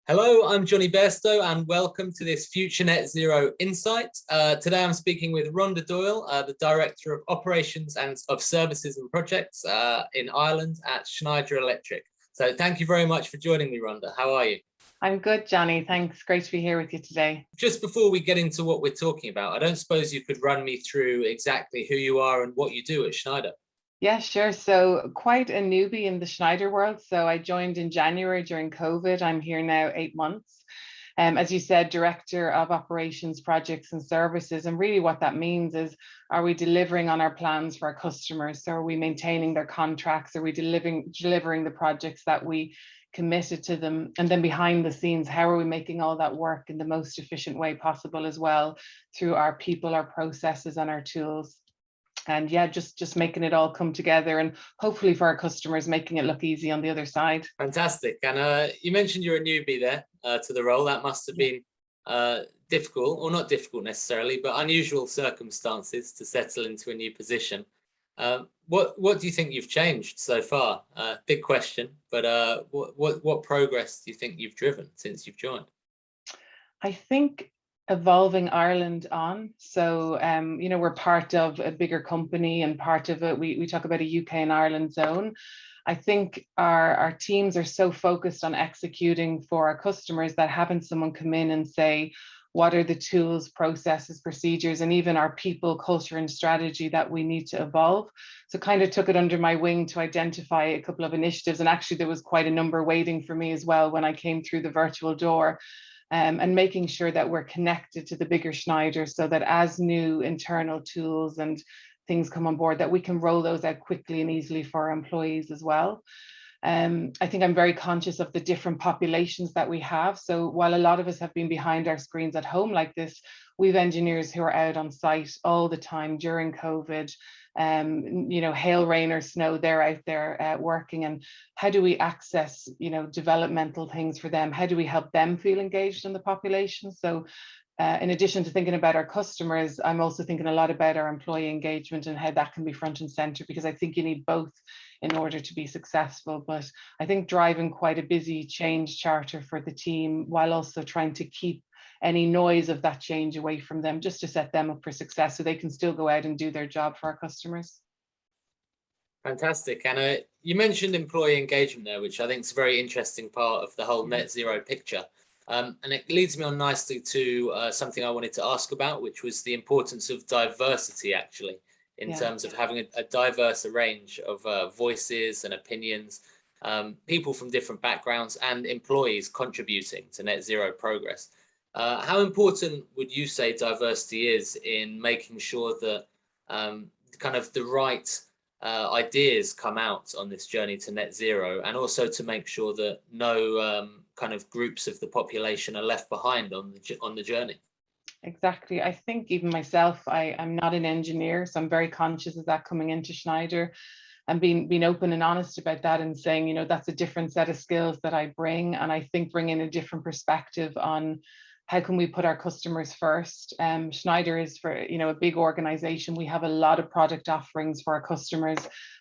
Hello, I'm Johnny Bairstow and welcome to this Future Net Zero Insight. Today I'm speaking with Rhonda Doyle, the Director of Operations and of Services and Projects in Ireland at Schneider Electric. So thank you very much for joining me, Rhonda. How are you? I'm good, Johnny. Thanks. Great to be here with you today. Just before we get into what we're talking about, I don't suppose you could run me through exactly who you are and what you do at Schneider. Yeah, sure. So quite a newbie in the Schneider world. So I joined in January during COVID. I'm here now 8 months. As you said, Director of Operations, Projects and Services. And really what that means is, are we delivering on our plans for our customers? So are we maintaining their contracts? Are we delivering the projects that we committed to them? And then behind the scenes, how are we making all that work in the most efficient way possible as well through our people, our processes and our tools? And yeah, just making it all come together and hopefully for our customers, making it look easy on the other side. Fantastic. And you mentioned you're a newbie there to the role. That must have been difficult, or not difficult necessarily, but unusual circumstances to settle into a new position. What do you think you've changed so far? Big question, but what progress do you think you've driven since you've joined? I think evolving Ireland on. So, we're part of a bigger company and part of it, we talk about a UK and Ireland zone. I think our teams are so focused on executing for our customers that having someone come in and say, what are the tools, processes, procedures, and even our people, culture, and strategy that we need to evolve? So kind of took it under my wing to identify a couple of initiatives. And actually there was quite a number waiting for me as well when I came through the virtual door. And making sure that we're connected to the bigger Schneider so that as new internal tools and things come on board, that we can roll those out quickly and easily for our employees as well. I think I'm very conscious of the different populations that we have. So while a lot of us have been behind our screens at home like this, we've engineers who are out on site all the time during COVID. Hail, rain or snow, they're out there working. And how do we access, developmental things for them? How do we help them feel engaged in the population? So in addition to thinking about our customers, I'm also thinking a lot about our employee engagement and how that can be front and center, because I think you need both in order to be successful. But I think driving quite a busy change charter for the team while also trying to keep any noise of that change away from them, just to set them up for success so they can still go out and do their job for our customers. Fantastic. And you mentioned employee engagement there, which I think is a very interesting part of the whole net zero picture. And it leads me on nicely to something I wanted to ask about, which was the importance of diversity, actually, in terms of having a diverse range of voices and opinions, people from different backgrounds and employees contributing to net zero progress. How important would you say diversity is in making sure that kind of the right ideas come out on this journey to net zero, and also to make sure that no kind of groups of the population are left behind on the journey? Exactly. I think even myself, I'm not an engineer, so I'm very conscious of that coming into Schneider and being open and honest about that and saying, that's a different set of skills that I bring. And I think bringing a different perspective on how can we put our customers first. Schneider is, for a big organization. We have a lot of product offerings for our customers,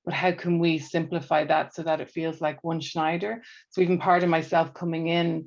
but how can we simplify that so that it feels like one Schneider? So even part of myself coming in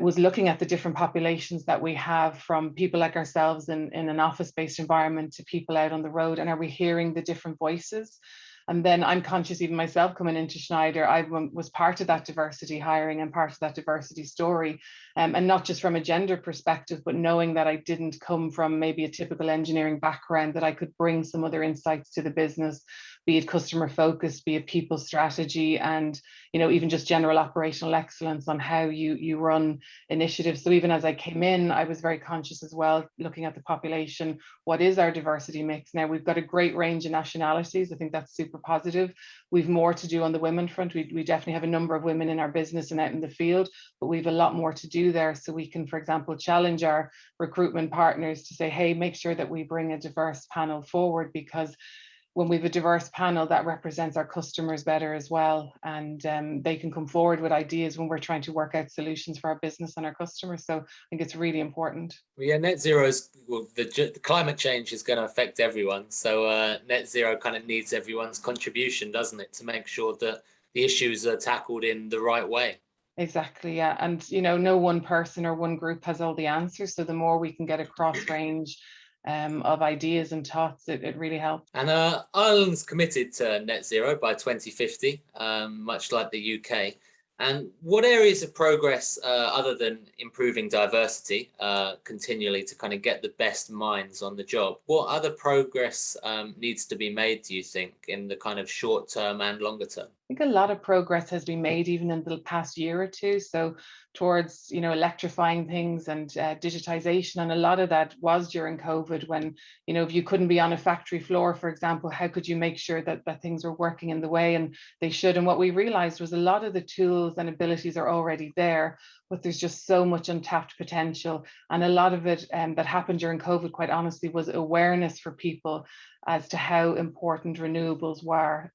was looking at the different populations that we have, from people like ourselves in an office-based environment to people out on the road, and are we hearing the different voices? And then I'm conscious, even myself coming into Schneider, I was part of that diversity hiring and part of that diversity story. And not just from a gender perspective, but knowing that I didn't come from maybe a typical engineering background, that I could bring some other insights to the business, be it customer focused, be it people strategy, and even just general operational excellence on how you run initiatives. So even as I came in, I was very conscious as well, looking at the population. What is our diversity mix? Now we've got a great range of nationalities. I think that's super positive. We've more to do on the women front. We definitely have a number of women in our business and out in the field, but we've a lot more to do there. So we can, for example, challenge our recruitment partners to say, hey, make sure that we bring a diverse panel forward, because when we have a diverse panel, that represents our customers better as well. And they can come forward with ideas when we're trying to work out solutions for our business and our customers. So I think it's really important. Well, yeah, net zero is, well, the climate change is going to affect everyone. So net zero kind of needs everyone's contribution, doesn't it, to make sure that the issues are tackled in the right way? Exactly, yeah. And no one person or one group has all the answers. So the more we can get a cross range of ideas and thoughts, it really helps. And Ireland's committed to net zero by 2050, much like the UK. And what areas of progress, other than improving diversity continually to kind of get the best minds on the job, what other progress needs to be made, do you think, in the kind of short term and longer term? I think a lot of progress has been made even in the past year or two. So towards electrifying things and digitization, and a lot of that was during COVID when if you couldn't be on a factory floor, for example, how could you make sure that things were working in the way and they should? And what we realized was a lot of the tools and abilities are already there, but there's just so much untapped potential. And a lot of it that happened during COVID, quite honestly, was awareness for people as to how important renewables were.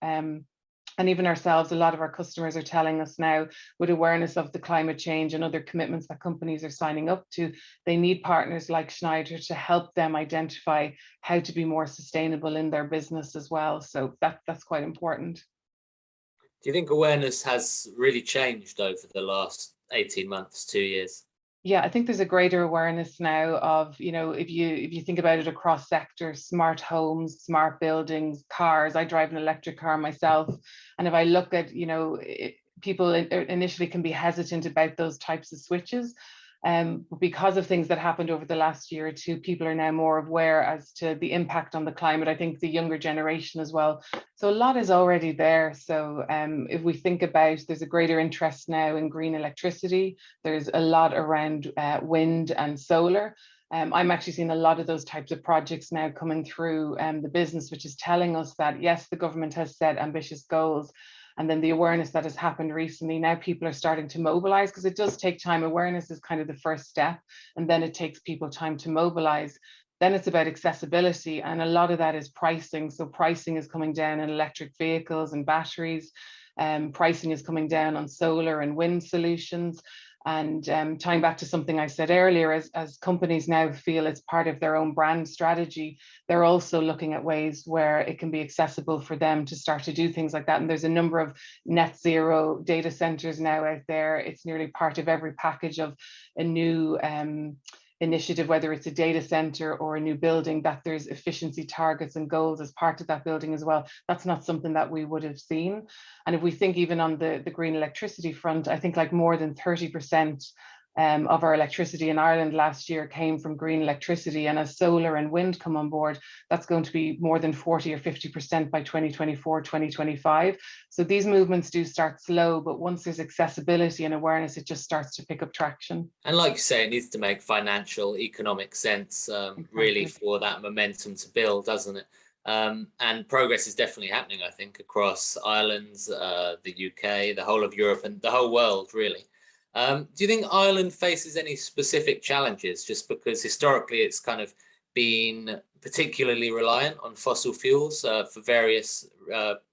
And even ourselves, a lot of our customers are telling us now, with awareness of the climate change and other commitments that companies are signing up to, they need partners like Schneider to help them identify how to be more sustainable in their business as well. So that's quite important. Do you think awareness has really changed over the last 18 months, 2 years? Yeah, I think there's a greater awareness now of, if you think about it across sectors, smart homes, smart buildings, cars. I drive an electric car myself. And if I look at, people initially can be hesitant about those types of switches. Because of things that happened over the last year or two, people are now more aware as to the impact on the climate. I think the younger generation as well. So a lot is already there. So if we think about, there's a greater interest now in green electricity. There's a lot around wind and solar. I'm actually seeing a lot of those types of projects now coming through the business, which is telling us that, yes, the government has set ambitious goals. And then the awareness that has happened recently, now people are starting to mobilize, because it does take time. Awareness is kind of the first step, and then it takes people time to mobilize. Then it's about accessibility, and a lot of that is pricing. So pricing is coming down in electric vehicles and batteries. Pricing is coming down on solar and wind solutions. And tying back to something I said earlier, as companies now feel it's part of their own brand strategy, they're also looking at ways where it can be accessible for them to start to do things like that. And there's a number of net zero data centers now out there. It's nearly part of every package of a new initiative, whether it's a data center or a new building, that there's efficiency targets and goals as part of that building as well. That's not something that we would have seen. And if we think even on the green electricity front, I think like more than 30% of our electricity in Ireland last year came from green electricity. And as solar and wind come on board, that's going to be more than 40 or 50% by 2024, 2025. So these movements do start slow, but once there's accessibility and awareness, it just starts to pick up traction. And like you say, it needs to make financial, economic sense, really, for that momentum to build, doesn't it? And progress is definitely happening, I think, across Ireland, the UK, the whole of Europe, and the whole world, really. Do you think Ireland faces any specific challenges, just because historically it's kind of been particularly reliant on fossil fuels for various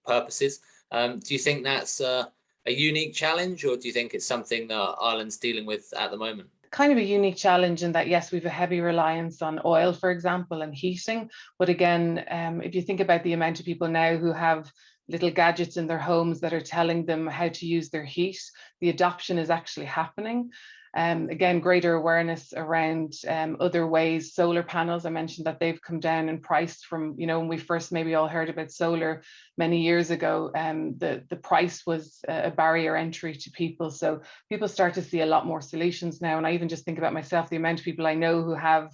purposes? Do you think that's a unique challenge, or do you think it's something that Ireland's dealing with at the moment? Kind of a unique challenge in that, yes, we've a heavy reliance on oil, for example, and heating. But again, if you think about the amount of people now who have little gadgets in their homes that are telling them how to use their heat, the adoption is actually happening. Again, greater awareness around other ways. Solar panels, I mentioned that they've come down in price from, when we first maybe all heard about solar many years ago, the price was a barrier entry to people. So people start to see a lot more solutions now. And I even just think about myself, the amount of people I know who have,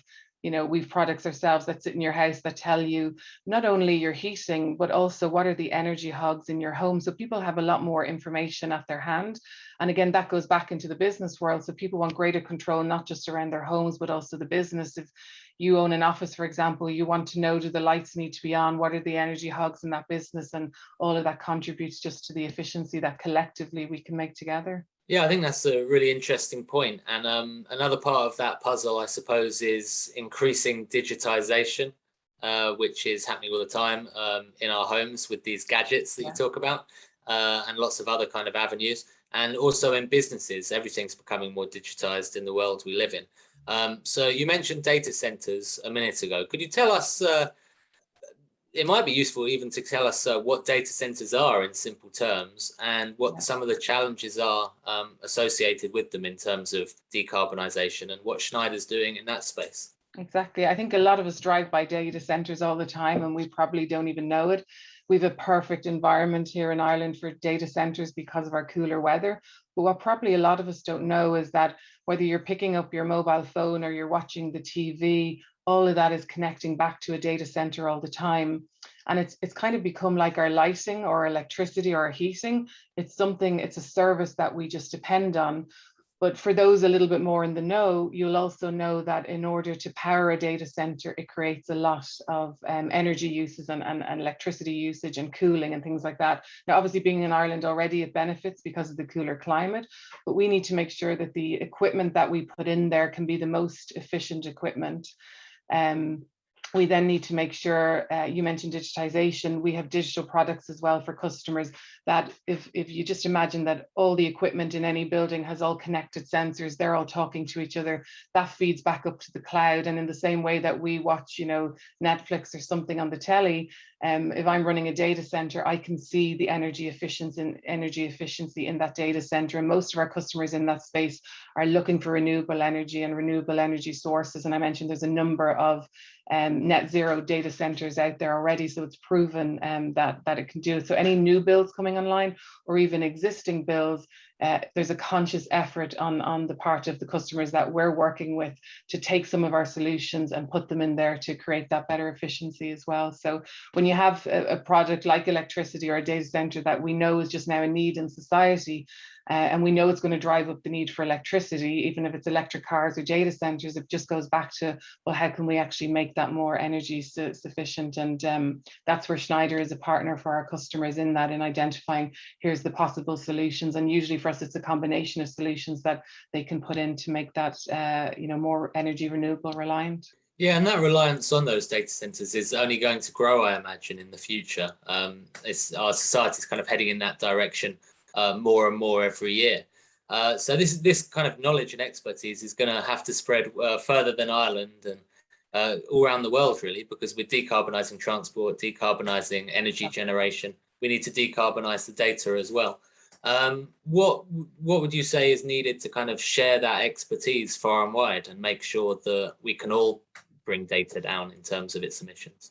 we've products ourselves that sit in your house that tell you not only your heating, but also what are the energy hogs in your home. So people have a lot more information at their hand. And again, that goes back into the business world. So people want greater control, not just around their homes, but also the business. If you own an office, for example, you want to know, do the lights need to be on? What are the energy hogs in that business? And all of that contributes just to the efficiency that collectively we can make together. Yeah, I think that's a really interesting point. And another part of that puzzle, I suppose, is increasing digitization, which is happening all the time in our homes with these gadgets that you talk about, and lots of other kind of avenues. And also in businesses, everything's becoming more digitized in the world we live in. So you mentioned data centers a minute ago. Could you tell us it might be useful even to tell us what data centers are in simple terms, and what some of the challenges are associated with them in terms of decarbonisation, and what Schneider's doing in that space. Exactly. I think a lot of us drive by data centers all the time and we probably don't even know it. We have a perfect environment here in Ireland for data centers because of our cooler weather. But what probably a lot of us don't know is that whether you're picking up your mobile phone or you're watching the TV, all of that is connecting back to a data center all the time. And it's kind of become like our lighting or electricity or our heating. It's a service that we just depend on. But for those a little bit more in the know, you'll also know that in order to power a data center, it creates a lot of energy uses and electricity usage and cooling and things like that. Now, obviously being in Ireland already, it benefits because of the cooler climate, but we need to make sure that the equipment that we put in there can be the most efficient equipment. We then need to make sure, you mentioned digitization, we have digital products as well for customers, that if you just imagine that all the equipment in any building has all connected sensors, they're all talking to each other, that feeds back up to the cloud. And in the same way that we watch, Netflix or something on the telly, if I'm running a data center, I can see the energy efficiency in that data center. And most of our customers in that space are looking for renewable energy and renewable energy sources. And I mentioned there's a number of net zero data centers out there already, so it's proven that it can do it. So any new builds coming online or even existing builds, there's a conscious effort on the part of the customers that we're working with to take some of our solutions and put them in there to create that better efficiency as well. So when you have a project like electricity or a data center that we know is just now a need in society, and we know it's going to drive up the need for electricity, even if it's electric cars or data centers, it just goes back to, well, how can we actually make that more energy sufficient? And that's where Schneider is a partner for our customers in identifying, here's the possible solutions. And usually for us, it's a combination of solutions that they can put in to make that more energy renewable reliant. Yeah, and that reliance on those data centers is only going to grow, I imagine, in the future. Our society is kind of heading in that direction more and more every year. So this kind of knowledge and expertise is going to have to spread further than Ireland and all around the world, really, because we're decarbonising transport, decarbonising energy generation. We need to decarbonise the data as well. What would you say is needed to kind of share that expertise far and wide and make sure that we can all bring data down in terms of its emissions?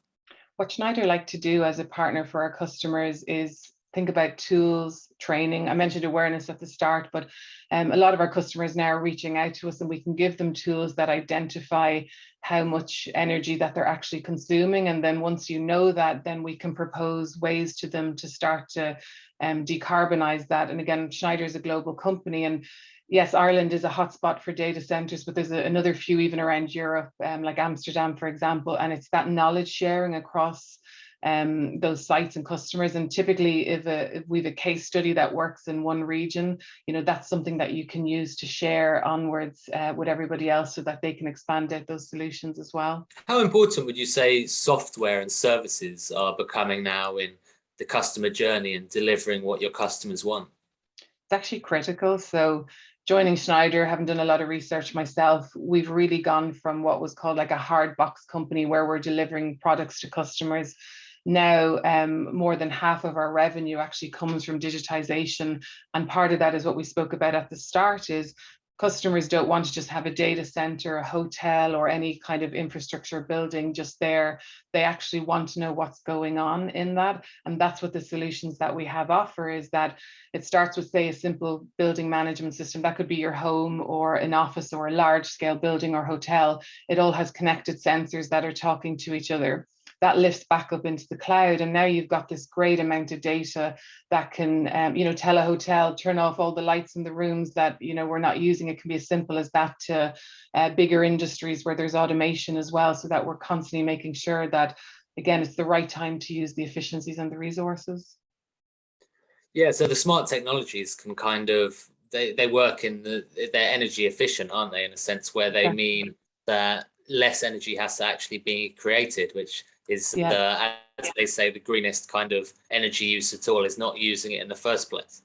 What Schneider like to do as a partner for our customers is think about tools, training. I mentioned awareness at the start, but a lot of our customers now are reaching out to us and we can give them tools that identify how much energy that they're actually consuming. And then once you know that, then we can propose ways to them to start to decarbonize that. And again, Schneider is a global company, and yes, Ireland is a hotspot for data centers, but there's another few even around Europe, like Amsterdam, for example, and it's that knowledge sharing across those sites and customers. And typically if we have a case study that works in one region, that's something that you can use to share onwards with everybody else so that they can expand out those solutions as well. How important would you say software and services are becoming now in the customer journey and delivering what your customers want? It's actually critical. So joining Schneider, having done a lot of research myself, we've really gone from what was called like a hard box company where we're delivering products to customers. Now, more than half of our revenue actually comes from digitization. And part of that is what we spoke about at the start is customers don't want to just have a data center, a hotel, or any kind of infrastructure building just there. They actually want to know what's going on in that. And that's what the solutions that we have offer is that it starts with, say, a simple building management system. That could be your home or an office or a large scale building or hotel. It all has connected sensors that are talking to each other. That lifts back up into the cloud. And now you've got this great amount of data that can, tell a hotel, turn off all the lights in the rooms that, we're not using. It can be as simple as that to bigger industries where there's automation as well, so that we're constantly making sure that, again, it's the right time to use the efficiencies and the resources. Yeah, so the smart technologies can kind of, they work in they're energy efficient, aren't they, in a sense where they mean that less energy has to actually be created, which is, as they say, the greenest kind of energy use at all is not using it in the first place.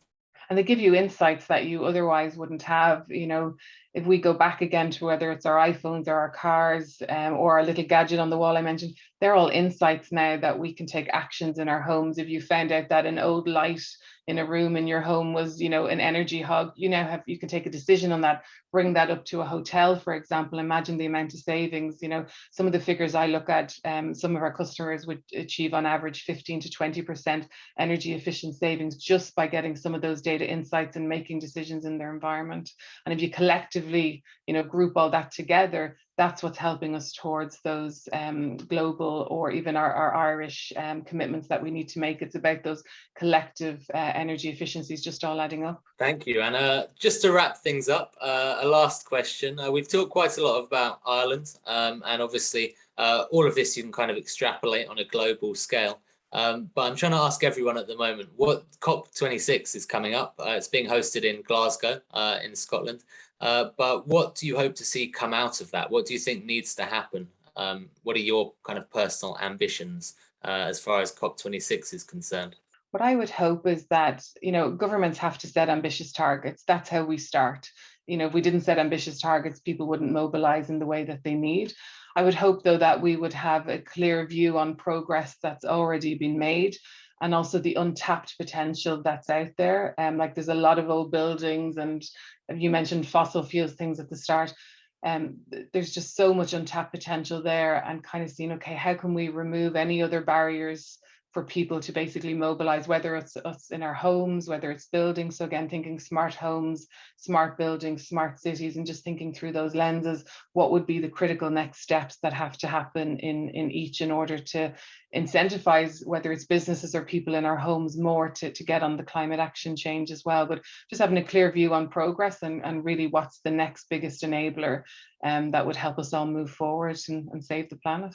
and they give you insights that you otherwise wouldn't have. You know, if we go back again to whether it's our iPhones or our cars, or our little gadget on the wall I mentioned, they're all insights now that we can take actions in our homes. If you found out that an old light in a room in your home was, you know, an energy hog, you can take a decision on that, bring that up to a hotel, for example. Imagine the amount of savings. You know, some of the figures I look at, some of our customers would achieve on average 15 to 20% energy efficient savings just by getting some of those data insights and making decisions in their environment. And if you collectively, you know, group all that together, that's what's helping us towards those global or even our Irish commitments that we need to make. It's about those collective energy efficiencies just all adding up. Thank you. And just to wrap things up, a last question. We've talked quite a lot about Ireland, and obviously all of this you can kind of extrapolate on a global scale. But I'm trying to ask everyone at the moment, what COP26 is coming up? It's being hosted in Glasgow in Scotland. But what do you hope to see come out of that? What do you think needs to happen? What are your kind of personal ambitions as far as COP26 is concerned? What I would hope is that, you know, governments have to set ambitious targets. That's how we start. You know, if we didn't set ambitious targets, people wouldn't mobilize in the way that they need. I would hope, though, that we would have a clear view on progress that's already been made, and also the untapped potential that's out there. Like there's a lot of old buildings, and you mentioned fossil fuels things at the start. There's just so much untapped potential there, and kind of seeing, okay, how can we remove any other barriers for people to basically mobilize, whether it's us in our homes, whether it's buildings. So again, thinking smart homes, smart buildings, smart cities, and just thinking through those lenses, what would be the critical next steps that have to happen in each in order to incentivize, whether it's businesses or people in our homes, more to get on the climate action change as well. But just having a clear view on progress and really what's the next biggest enabler that would help us all move forward and save the planet.